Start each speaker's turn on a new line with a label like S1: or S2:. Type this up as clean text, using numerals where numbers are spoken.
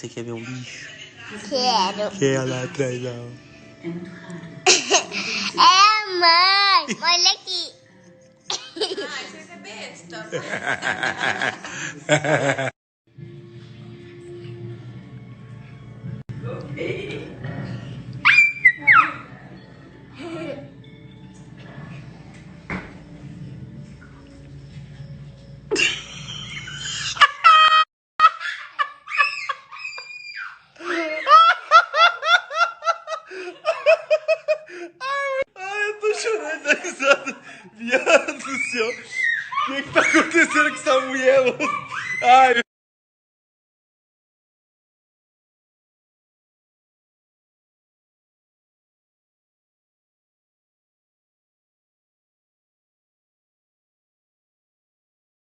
S1: Você quer ver um bicho?
S2: Quero.
S1: Quer lá atrás, ó.
S2: É, mãe. Olha aqui.
S3: Ai, você é besta.
S1: Ai, eu tô chorando da risada. Viado do céu. O que tá acontecendo com essa mulher, mano? Ai,